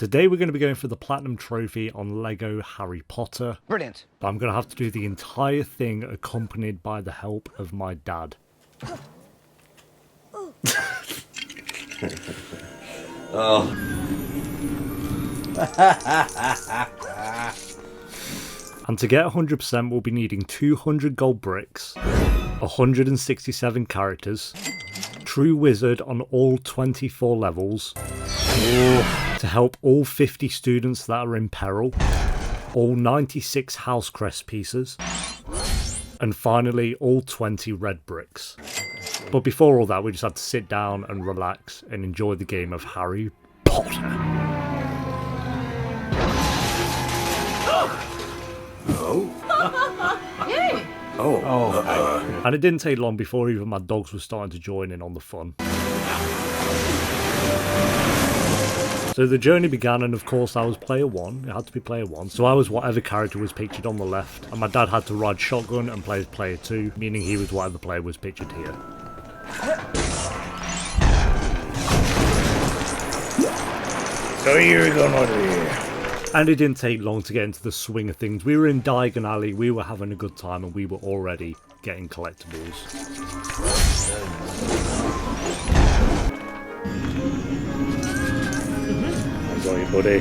Today we're going to be going for the Platinum Trophy on Lego Harry Potter. Brilliant. But I'm going to have to do the entire thing accompanied by the help of my dad. Oh. And to get 100% we'll be needing 200 gold bricks, 167 characters, True Wizard on all 24 levels, to help all 50 students that are in peril, all 96 house crest pieces, and finally all 20 red bricks. But before all that we just had to sit down and relax and enjoy the game of Harry Potter. And it didn't take long before even my dogs were starting to join in on the fun. So the journey began, and of course I was player 1, it had to be player 1, so I was whatever character was pictured on the left, and my dad had to ride shotgun and play as player 2, meaning he was whatever player was pictured here. So you're going over here. And it didn't take long to get into the swing of things. We were in Diagon Alley, we were having a good time, and we were already getting collectibles. I got you, buddy.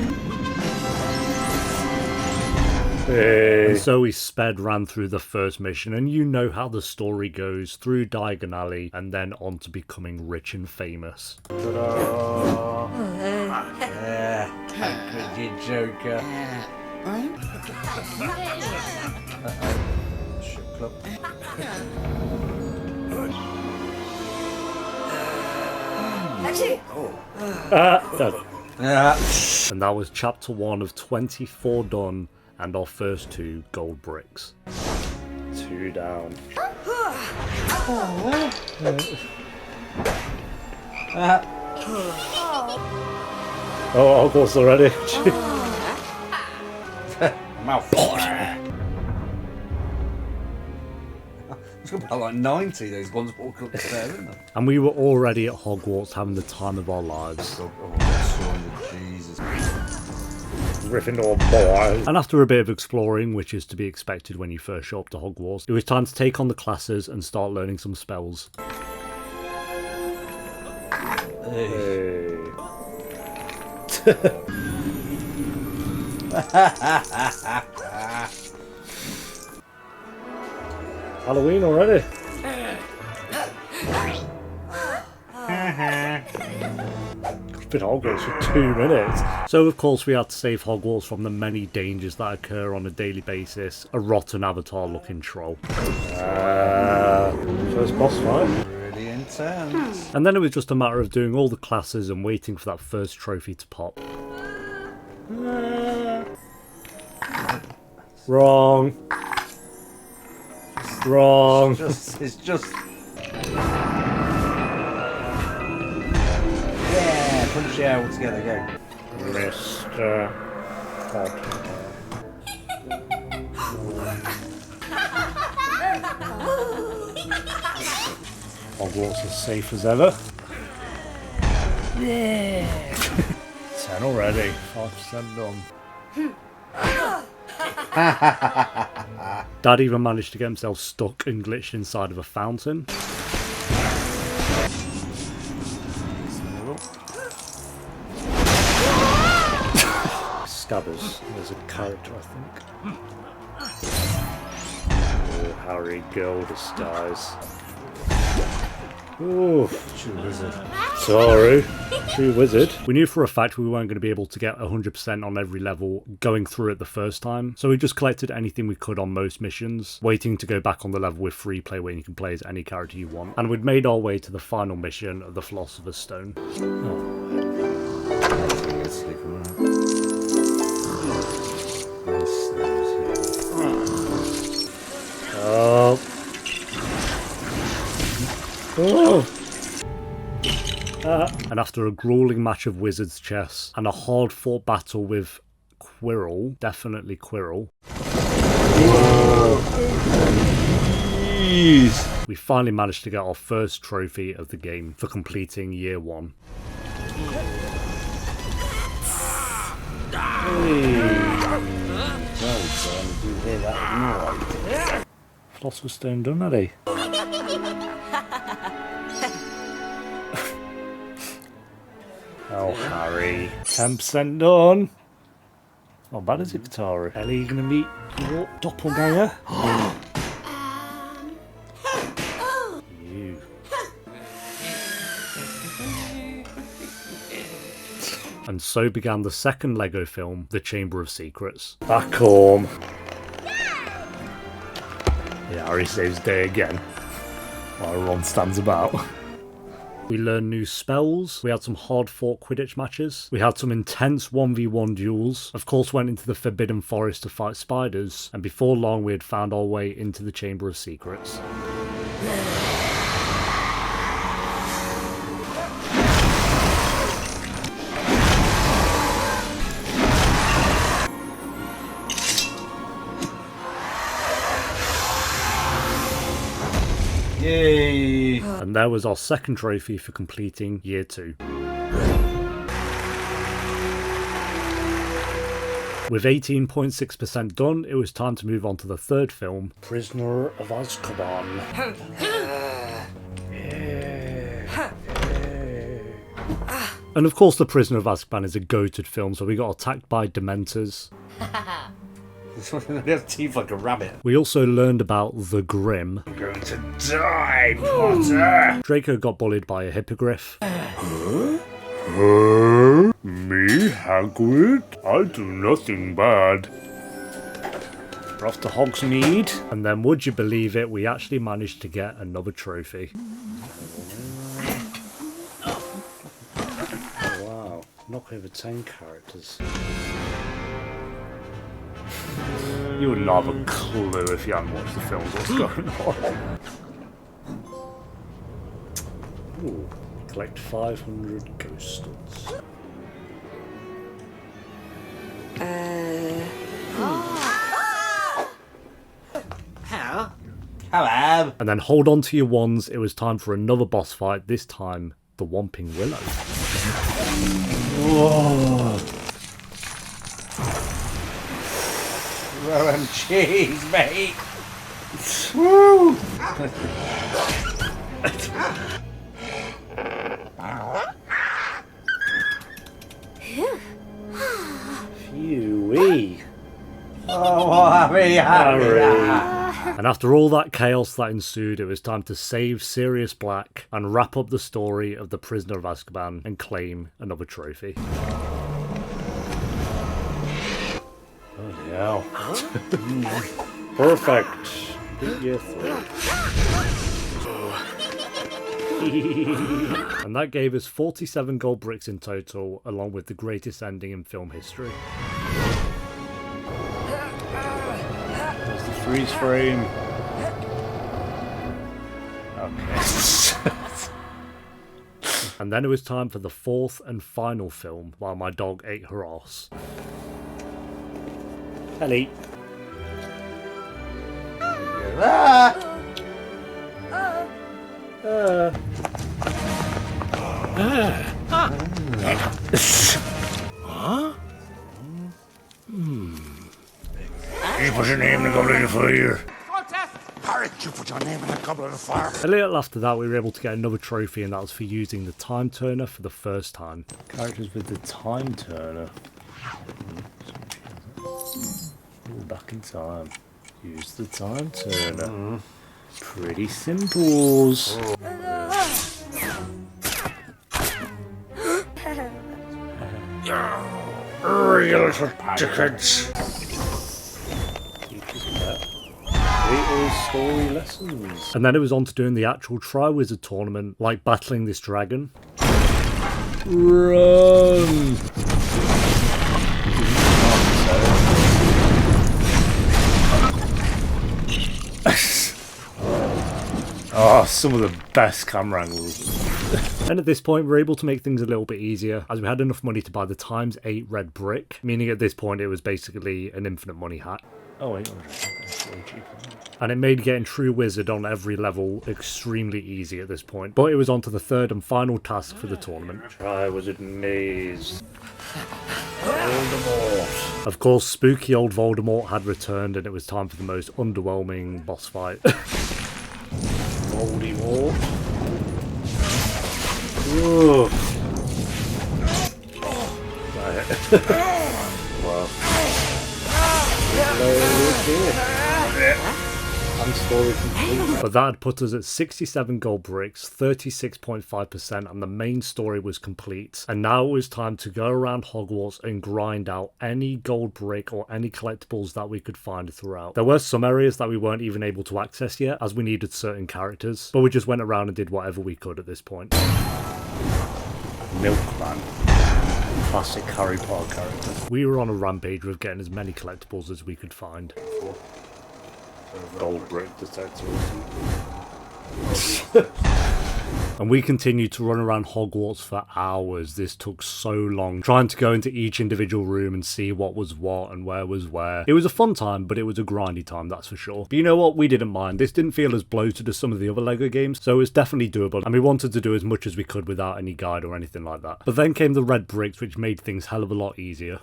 Hey. And so we ran through the first mission, and you know how the story goes, through Diagon Alley, and then on to becoming rich and famous. Ta-da! Good, you joker. Ship club. And that was chapter 1 of 24 done, and our first 2 gold bricks. 2 down. Oh, Hogwarts already. Mouth. It's got about like 90 those ones walking up the stairs, isn't there? And we were already at Hogwarts having the time of our lives. Jesus. Gryffindor boy. And after a bit of exploring, which is to be expected when you first show up to Hogwarts, it was time to take on the classes and start learning some spells. Hey. Halloween already. It's been Hogwarts for 2 minutes. So of course we had to save Hogwarts from the many dangers that occur on a daily basis. A rotten avatar looking troll. First boss fight. Really intense. And then it was just a matter of doing all the classes and waiting for that first trophy to pop. Wrong. Wrong. It's just. Yeah, punch the air all together, go. Mr. Potter. Hogwarts as safe as ever. Yeah. 10 already. 5% done. Dad even managed to get himself stuck and glitched inside of a fountain. Scabbers. There's a character, I think. Oh, Harry, girl disguise. Ooh. True wizard. Sorry. True wizard. We knew for a fact we weren't going to be able to get 100% on every level going through it the first time, so we just collected anything we could on most missions, waiting to go back on the level with free play where you can play as any character you want. And we'd made our way to the final mission of the Philosopher's Stone. Oh. Oh. And after a grueling match of wizard's chess and a hard-fought battle with Quirrell, definitely Quirrell, we finally managed to get our first trophy of the game for completing year 1. Well done, you hear that noise? Philosopher's Stone done, had he? Oh, Harry. 10% done. Not bad, is it, Katara? Ellie, you gonna meet your doppelganger? You. And so began the second Lego film, The Chamber of Secrets. Back home. Yeah, Harry saves day again, while Ron stands about. We learned new spells, we had some hard-fought Quidditch matches, we had some intense 1v1 duels, of course went into the Forbidden Forest to fight spiders, and before long we had found our way into the Chamber of Secrets. Yay! And there was our second trophy for completing Year 2. With 18.6% done, it was time to move on to the third film, Prisoner of Azkaban. And of course The Prisoner of Azkaban is a goated film, so we got attacked by Dementors. They have teeth like a rabbit. We also learned about the Grim. I'm going to die, Potter! Draco got bullied by a hippogriff. Me, Hagrid? I do nothing bad. We're off to Hogsmeade. And then, would you believe it, we actually managed to get another trophy. Oh wow, knock over 10 characters. You would not have a clue if you hadn't watched the films what's going on. Ooh, collect 500 ghost studs. Hello! And then hold on to your wands, it was time for another boss fight, this time the Whomping Willow. Whoa! OMGs, mate! Woo! Phew-wee. Oh, Harry. And after all that chaos that ensued, it was time to save Sirius Black and wrap up the story of the Prisoner of Azkaban and claim another trophy. Oh, yeah. Perfect. Yes. And that gave us 47 gold bricks in total, along with the greatest ending in film history. There's the freeze frame. Okay. And then it was time for the fourth and final film, while my dog ate her arse. Ellie. You put your name in the Goblet of Fire. Harry, you put your name in the Goblet of Fire. A little after that, we were able to get another trophy, and that was for using the Time Turner for the first time. Characters with the Time Turner. Ooh, back in time. Use the Time Turner. Pretty simples. You little dickheads. Little story lessons. And then it was on to doing the actual Triwizard tournament, like battling this dragon. Run! Oh, some of the best camera angles. And at this point, we were able to make things a little bit easier, as we had enough money to buy the ×8 red brick, meaning at this point it was basically an infinite money hat. Oh, 800. That's way cheaper. And it made getting True Wizard on every level extremely easy at this point. But it was on to the third and final task for the tournament. Triwizard Maze. Voldemort. Of course, spooky old Voldemort had returned and it was time for the most underwhelming boss fight. Voldemort. Whoa. And story complete. But that had put us at 67 gold bricks, 36.5%, and the main story was complete. And now it was time to go around Hogwarts and grind out any gold brick or any collectibles that we could find throughout. There were some areas that we weren't even able to access yet, as we needed certain characters, but we just went around and did whatever we could at this point. Milkman. Classic Harry Potter character. We were on a rampage with getting as many collectibles as we could find. Gold brick detector. And we continued to run around Hogwarts for hours. This took so long, trying to go into each individual room and see what was what and where was where. It was a fun time, but it was a grindy time, that's for sure. But you know what? We didn't mind. This didn't feel as bloated as some of the other LEGO games, so it was definitely doable, and we wanted to do as much as we could without any guide or anything like that. But then came the red bricks, which made things hell of a lot easier.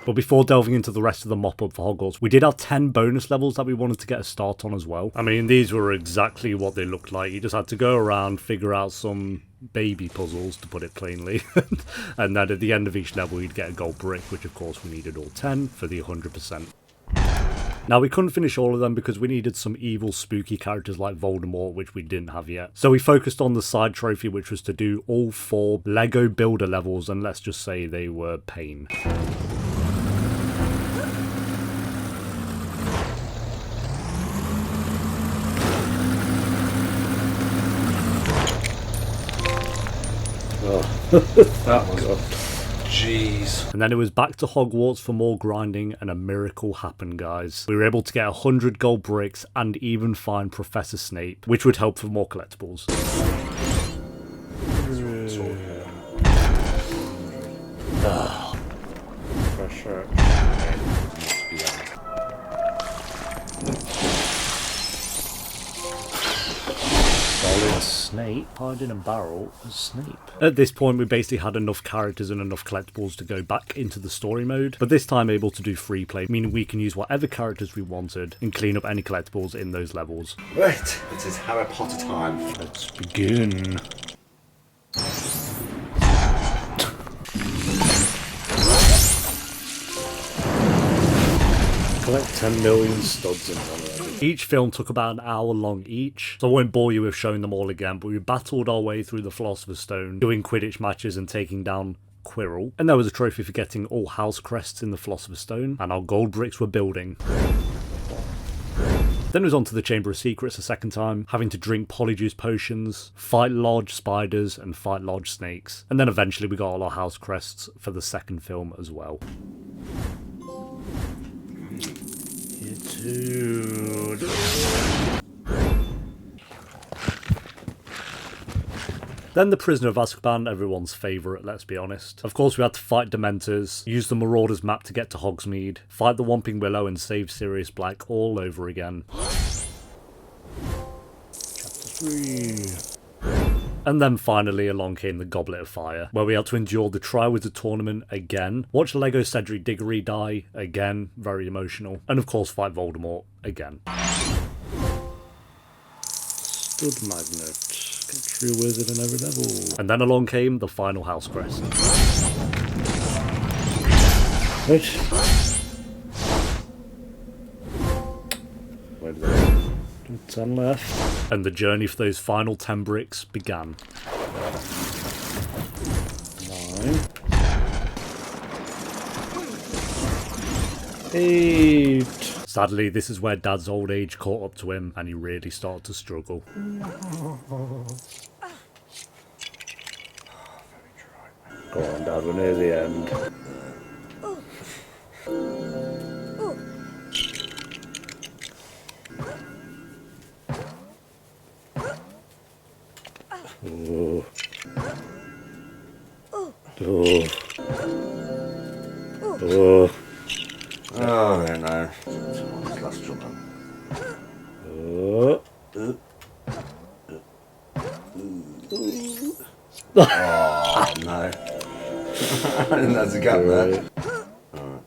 But before delving into the rest of the mop-up for Hogwarts, we did have 10 bonus levels that we wanted to get a start on as well. I mean, these were exactly what they looked like. You just had to go around, figure out some baby puzzles, to put it plainly. And then at the end of each level, you'd get a gold brick, which of course we needed all 10 for the 100%. Now, we couldn't finish all of them because we needed some evil, spooky characters like Voldemort, which we didn't have yet. So we focused on the side trophy, which was to do all 4 LEGO Builder levels, and let's just say they were pain. That was jeez. And then it was back to Hogwarts for more grinding, and a miracle happened, guys. We were able to get 100 gold bricks and even find Professor Snape, which would help for more collectibles. Pressure. Snape, hiding a barrel as Snape. At this point, we basically had enough characters and enough collectibles to go back into the story mode, but this time able to do free play, meaning we can use whatever characters we wanted and clean up any collectibles in those levels. Right, it is Harry Potter time. Let's begin. Collect 10 million studs in one already. Each film took about an hour long each, so I won't bore you with showing them all again, but we battled our way through the Philosopher's Stone, doing Quidditch matches and taking down Quirrell. And there was a trophy for getting all house crests in the Philosopher's Stone, and our gold bricks were building. Then it was on to the Chamber of Secrets a second time, having to drink polyjuice potions, fight large spiders, and fight large snakes. And then eventually we got all our house crests for the second film as well. Dude. Then the Prisoner of Azkaban, everyone's favourite, let's be honest. Of course we had to fight Dementors, use the Marauders map to get to Hogsmeade, fight the Whomping Willow and save Sirius Black all over again. Chapter 3. And then finally along came the Goblet of Fire, where we had to endure the Triwizard Tournament again, watch Lego Cedric Diggory die again, very emotional, and of course fight Voldemort again. Stud Magnet, get True Wizard in every level. And then along came the final house crest. Right. Where did that go? 10 left. And the journey for those final 10 bricks began. 9. 8. Sadly, this is where Dad's old age caught up to him and he really started to struggle. Go on, Dad, we're near the end. Oh. Oh. Oh. Oh, there now. Last jump. Oh. Oh, no. There's a gap there. Alright.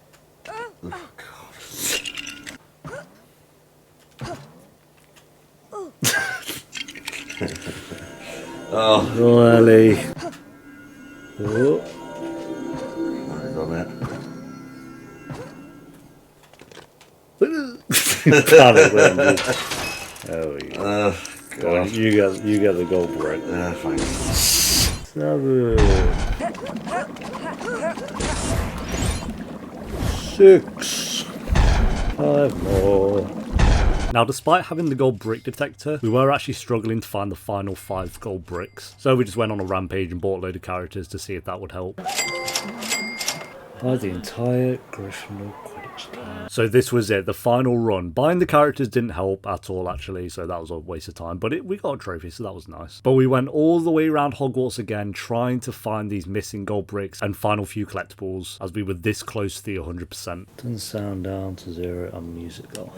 Oh, Ellie. Oh. I've done it. Panic then, dude. There we go. Go on, God. you get the gold brick. Fine. 7. 6. 5 more. Now, despite having the gold brick detector, we were actually struggling to find the final 5 gold bricks. So we just went on a rampage and bought a load of characters to see if that would help. Buy the entire Gryffindor Quidditch team. So this was it, the final run. Buying the characters didn't help at all, actually, so that was a waste of time. But we got a trophy, so that was nice. But we went all the way around Hogwarts again, trying to find these missing gold bricks and final few collectibles, as we were this close to the 100%. Turn sound down to 0 and music off.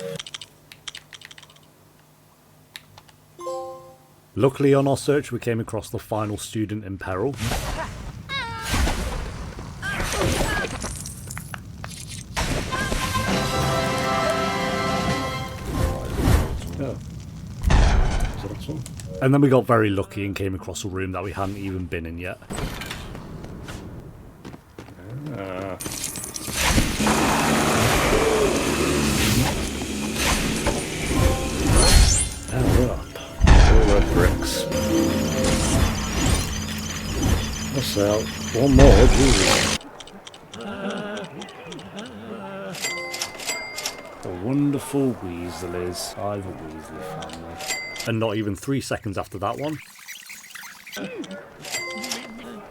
Luckily on our search we came across the final student in peril. And then we got very lucky and came across a room that we hadn't even been in yet. Power up. All red bricks. What's that? One more, Jesus. The wonderful Weasleys. I'm a Weasley family. And not even 3 seconds after that one.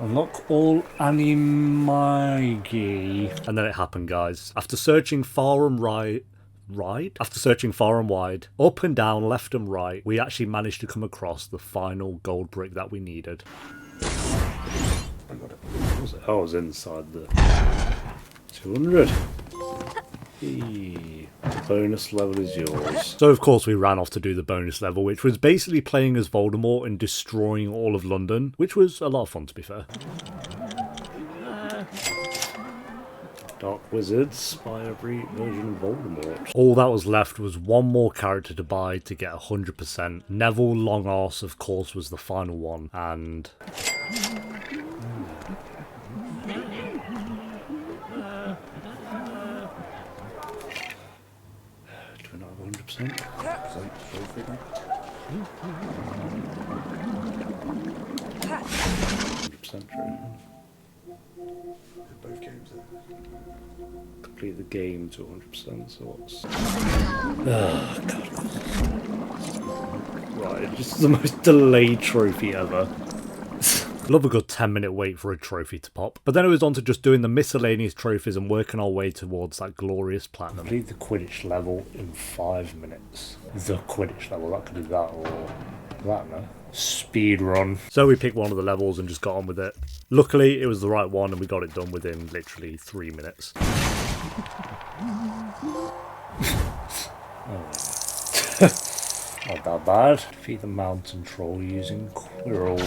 Unlock all animagi. And then it happened, guys. After searching far and After searching far and wide, up and down, left and right, we actually managed to come across the final gold brick that we needed. I got it. I was inside the 200. The bonus level is yours. So of course we ran off to do the bonus level, which was basically playing as Voldemort and destroying all of London, which was a lot of fun, to be fair. Dark Wizards by every version of Voldemort. All that was left was one more character to buy to get 100%. Neville Longarse, of course, was the final one, and... do we not have 100%? 100% true. Both games there. Complete the game to 100%, so what's... Oh, God. Right, just the most delayed trophy ever. Love a good 10-minute wait for a trophy to pop. But then it was on to just doing the miscellaneous trophies and working our way towards that glorious platinum. Complete the Quidditch level in 5 minutes. The Quidditch level, that could be that or that, no? Speed run. So we picked one of the levels and just got on with it. Luckily, it was the right one and we got it done within literally 3 minutes. Not that bad. Defeat the mountain troll using Quirrell.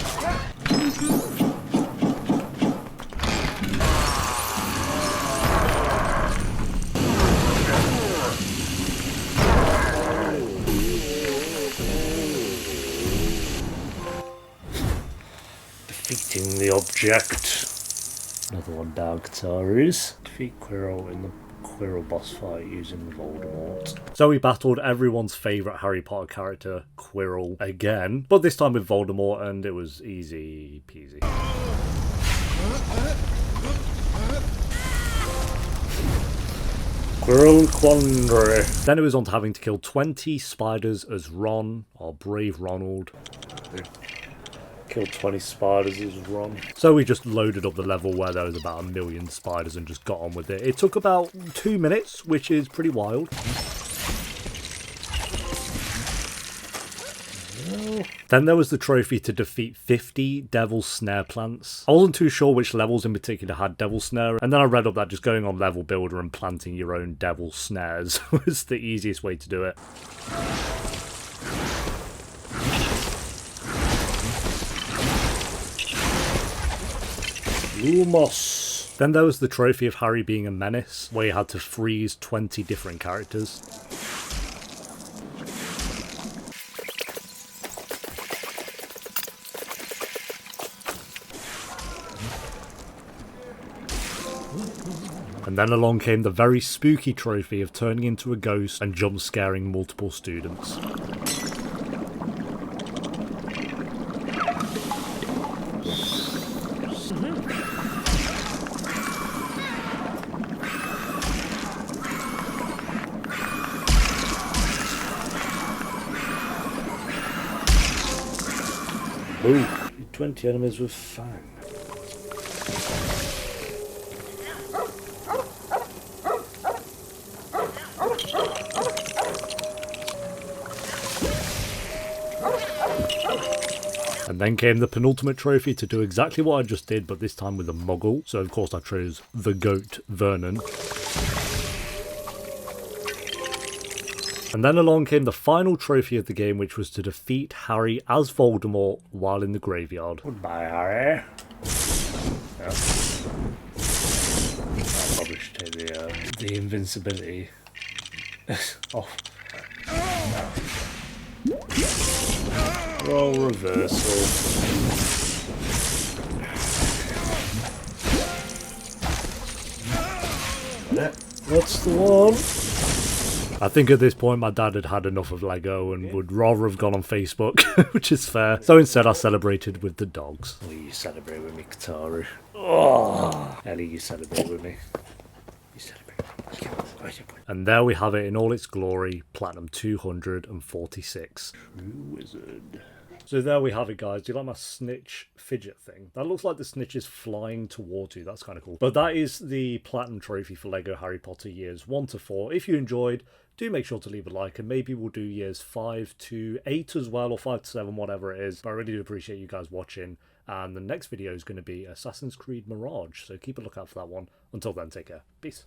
Defeating the object. Another one down, Kataris. Defeat Quirrell in the Quirrell boss fight using Voldemort. So we battled everyone's favourite Harry Potter character, Quirrell, again, but this time with Voldemort, and it was easy peasy. Quirrell Quandary. Then it was on to having to kill 20 spiders as Ron, our brave Ronald. Killed 20 spiders as Ron. So we just loaded up the level where there was about 1 million spiders and just got on with it. It took about 2 minutes, which is pretty wild. Then there was the trophy to defeat 50 Devil Snare plants. I wasn't too sure which levels in particular had Devil Snare, and then I read up that just going on Level Builder and planting your own Devil Snares was the easiest way to do it. Lumos. Then there was the trophy of Harry being a menace, where you had to freeze 20 different characters. And then along came the very spooky trophy of turning into a ghost and jump scaring multiple students. Ooh, 20 enemies with Fang. And then came the penultimate trophy to do exactly what I just did, but this time with a muggle. So of course I chose the goat, Vernon. And then along came the final trophy of the game, which was to defeat Harry as Voldemort while in the graveyard. Goodbye, Harry. Yeah. I probably should take The invincibility off. roll reversal. That's the one. I think at this point my dad had had enough of Lego and would rather have gone on Facebook, which is fair. So instead I celebrated with the dogs. Will you celebrate with me, Kataru? Oh, Ellie, you celebrate with me. You celebrate with me. And there we have it in all its glory, Platinum 246. True wizard. So there we have it, guys. Do you like my snitch fidget thing? That looks like the snitch is flying towards you. That's kind of cool. But that is the Platinum Trophy for Lego Harry Potter years 1 to 4. If you enjoyed, do make sure to leave a like, and maybe we'll do years 5 to 8 as well, or 5 to 7, whatever it is. But I really do appreciate you guys watching. And the next video is going to be Assassin's Creed Mirage. So keep a lookout for that one. Until then, take care. Peace.